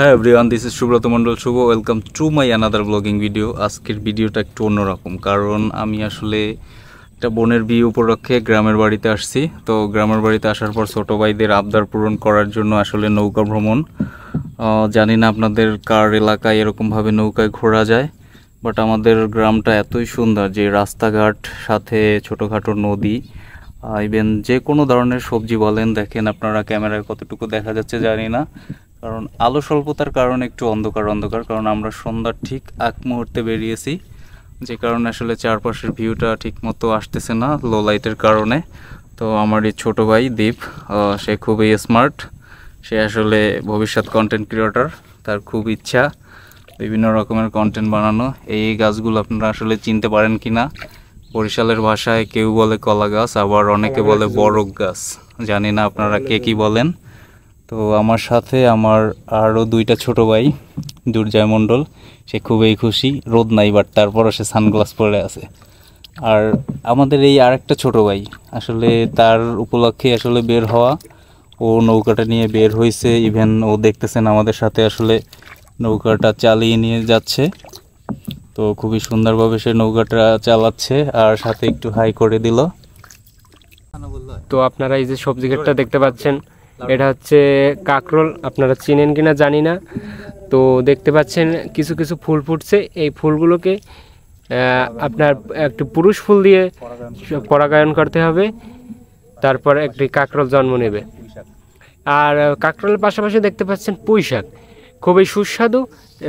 হ্যাঁ everyone, this is Subrata Mondal Shubho. Welcome to my another blogging video. আজকের ভিডিওটা একটু অন্যরকম, কারণ আমি আসলে একটা বোনের বিয়ে উপলক্ষে গ্রামের বাড়িতে আসছি। তো গ্রামের বাড়িতে আসার পর ছোটো ভাইদের আবদার পূরণ করার জন্য আসলে নৌকা ভ্রমণ। জানি না আপনাদের কার এলাকায় এরকমভাবে নৌকায় ঘোরা যায়, বাট আমাদের গ্রামটা এতই সুন্দর যে রাস্তাঘাট, সাথে ছোটোখাটো নদী, ইভেন যে কোনো ধরনের সবজি বলেন। দেখেন আপনারা ক্যামেরায় কতটুকু দেখা যাচ্ছে জানি না, কারণ আলো স্বল্পতার কারণে একটু অন্ধকার, কারণ আমরা সন্ধ্যার ঠিক আগ মুহূর্তে বেরিয়েছি, যে কারণে আসলে চারপাশের ভিউটা ঠিক মতো আসতেছে না লো লাইটের কারণে। তো আমার এই ছোটো ভাই দীপ, সে খুবই স্মার্ট, সে আসলে ভবিষ্যৎ কন্টেন্ট ক্রিয়েটর। তার খুব ইচ্ছা বিভিন্ন রকমের কন্টেন্ট বানানো। এই গাছগুলো আপনারা আসলে চিনতে পারেন কি না, বরিশালের ভাষায় কেউ বলে কলা গাছ, আবার অনেকে বলে বরক গাছ, জানি না আপনারা কে কী বলেন। তো আমার সাথে আমার আরও দুইটা ছোট ভাই, দুর্জয় মণ্ডল, সে খুবই খুশি, রোদ নাই বাট তারপরও সে সানগ্লাস পরে আছে। আর আমাদের এই আরেকটা ছোট ভাই, আসলে তার উপলক্ষে আসলে বের হওয়া, ও নৌকাটা নিয়ে বের হয়েছে। ইভেন ও দেখতেছেন আমাদের সাথে আসলে নৌকাটা চালিয়ে নিয়ে যাচ্ছে। তো খুবই সুন্দরভাবে সে নৌকাটা চালাচ্ছে, আর সাথে একটু হাই করে দিল। তো আপনারা এই যে সবজি ক্ষেতটা দেখতে পাচ্ছেন, এটা হচ্ছে কাকরোল। আপনারা চিনেন কিনা জানি না। তো দেখতে পাচ্ছেন কিছু কিছু ফুল ফুটছে। এই ফুলগুলোকে আপনার একটি পুরুষ ফুল দিয়ে পরাগায়ন করতে হবে, তারপর একটি কাকরোল জন্ম নেবে। আর কাকরোলের পাশাপাশি দেখতে পাচ্ছেন পুঁই শাক, খুবই সুস্বাদু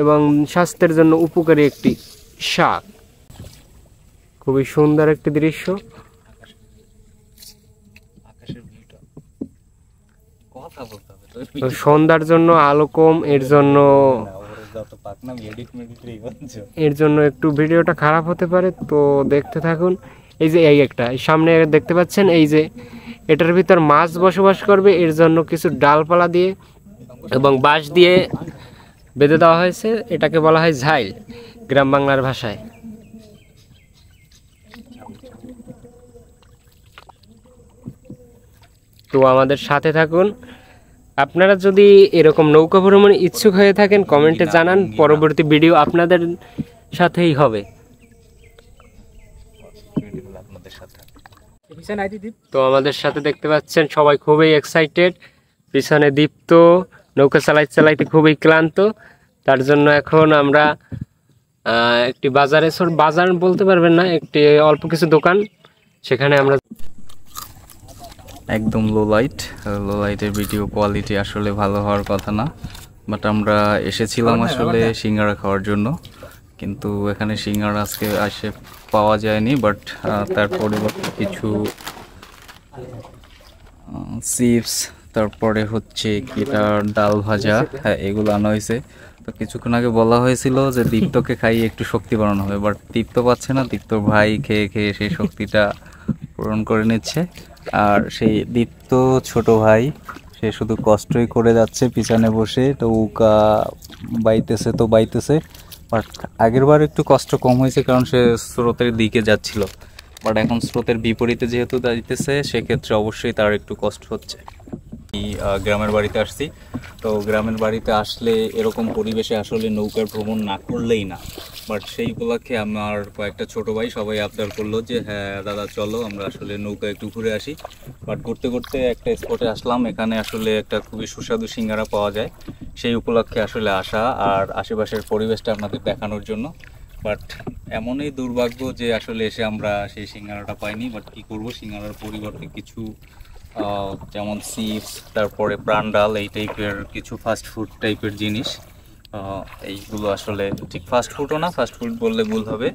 এবং স্বাস্থ্যের জন্য উপকারী একটি শাক। খুবই সুন্দর একটি দৃশ্য। সন্ধ্যার জন্য আলো কম, এর জন্য একটু ভিডিওটা খারাপ হতে পারে, তো দেখতে থাকুন। এই যে এই একটা সামনে দেখতে পাচ্ছেন, এই যে এটার ভিতর মাছ বসবাস করবে, এর জন্য কিছু ডালপালা দিয়ে এবং বাঁশ দিয়ে বেঁধে দেওয়া হয়েছে। এটাকে বলা হয় ঝাইল গ্রাম বাংলার ভাষায়। তো আমাদের সাথে থাকুন। আপনারা যদি এরকম নৌকা ভ্রমণে ইচ্ছুক হয়ে থাকেন, কমেন্টে জানান, পরবর্তী ভিডিও আপনাদের সাথেই হবে। তো আমাদের সাথে দেখতে পাচ্ছেন সবাই খুবই এক্সাইটেড। পিছনে দীপ্ত নৌকা চালাইতে খুবই ক্লান্ত, তার জন্য এখন আমরা একটি বাজার বলতে পারবেন না, একটি অল্প কিছু দোকান, সেখানে আমরা একদম লো লাইটের ভিডিও কোয়ালিটি আসলে ভালো হওয়ার কথা না, বাট আমরা এসেছিলাম আসলে সিঙ্গারা খাওয়ার জন্য, কিন্তু এখানে সিঙ্গারা আজকে আসে পাওয়া যায়নি। বাট তার পরিবর্তে কিছু চিপস, তারপরে হচ্ছে কিটা ডাল ভাজা, হ্যাঁ এগুলো আনা হয়েছে। তো কিছুক্ষণ আগে বলা হয়েছিল যে দীপ্তকে খাইয়ে একটু শক্তি বাড়ানো হবে, বাট দীপ্ত পাচ্ছে না। দীপ্তর ভাই খেয়ে খেয়ে সেই শক্তিটা পূরণ করে নিচ্ছে। আর সেই দীপ্ত ছোট ভাই, সে শুধু কষ্টই করে যাচ্ছে পিছনে বসে, নৌকা বাইতেছে। বাট আগের বার একটু কষ্ট কম হয়েছে, কারণ সে স্রোতের দিকে যাচ্ছিল, বাট এখন স্রোতের বিপরীতে যেহেতু যাইতেছে, সেক্ষেত্রে অবশ্যই তার একটু কষ্ট হচ্ছে। গ্রামের বাড়িতে আসছি, তো গ্রামের বাড়িতে আসলে এরকম পরিবেশে আসলে নৌকার ভ্রমণ না করলেই না। বাট সেই উপলক্ষে আমার কয়েকটা ছোটো ভাই সবাই আবদার করলো যে হ্যাঁ দাদা চলো আমরা আসলে নৌকা একটু ঘুরে আসি। বাট ঘুরতে ঘুরতে একটা স্পটে আসলাম, এখানে আসলে একটা খুবই সুস্বাদু সিঙ্গারা পাওয়া যায়, সেই উপলক্ষে আসলে আসা আর আশেপাশের পরিবেশটা আপনাদের দেখানোর জন্য। বাট এমনই দুর্ভাগ্য যে আসলে এসে আমরা সেই সিঙ্গারাটা পাইনি। বাট কী করবো, সিঙ্গারার পরিবর্তে কিছু যেমন চিপস, তারপরে প্রাণ ডাল, এই টাইপের কিছু ফাস্ট ফুড টাইপের জিনিস, এইগুলো আসলে ঠিক ফাস্ট ফুডও না, ফাস্ট ফুড বললে ভুল হবে।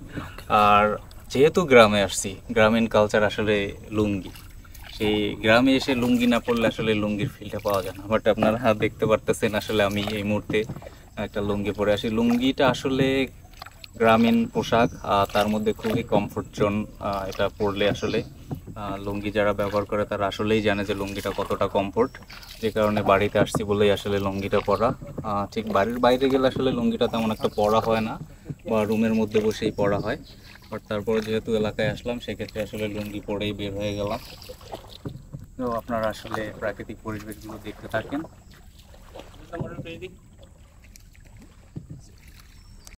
আর যেহেতু গ্রামে আসছি, গ্রামীণ কালচার আসলে লুঙ্গি, সেই গ্রামে এসে লুঙ্গি না পরলে আসলে লুঙ্গির ফিলটা পাওয়া যায় না। বাট আপনারা দেখতে পারতেছেন আসলে আমি এই মুহূর্তে একটা লুঙ্গি পরে আসি। লুঙ্গিটা আসলে গ্রামীণ পোশাক, তার মধ্যে খুবই কমফোর্ট জোন। এটা পরলে আসলে লুঙ্গি যারা ব্যবহার করে তারা আসলেই জানে যে লুঙ্গিটা কতটা কমফোর্ট, যে কারণে বাড়িতে আসছি বলেই আসলে লুঙ্গিটা পরা। ঠিক বাড়ির বাইরে গেলে আসলে লুঙ্গিটা তেমন একটা পরা হয় না, বা রুমের মধ্যে বসেই পরা হয়। বাট তারপরে যেহেতু এলাকায় আসলাম, সেক্ষেত্রে আসলে লুঙ্গি পরেই বের হয়ে গেলাম। তো আপনারা আসলে প্রাকৃতিক পরিবেশগুলো দেখতে থাকেন।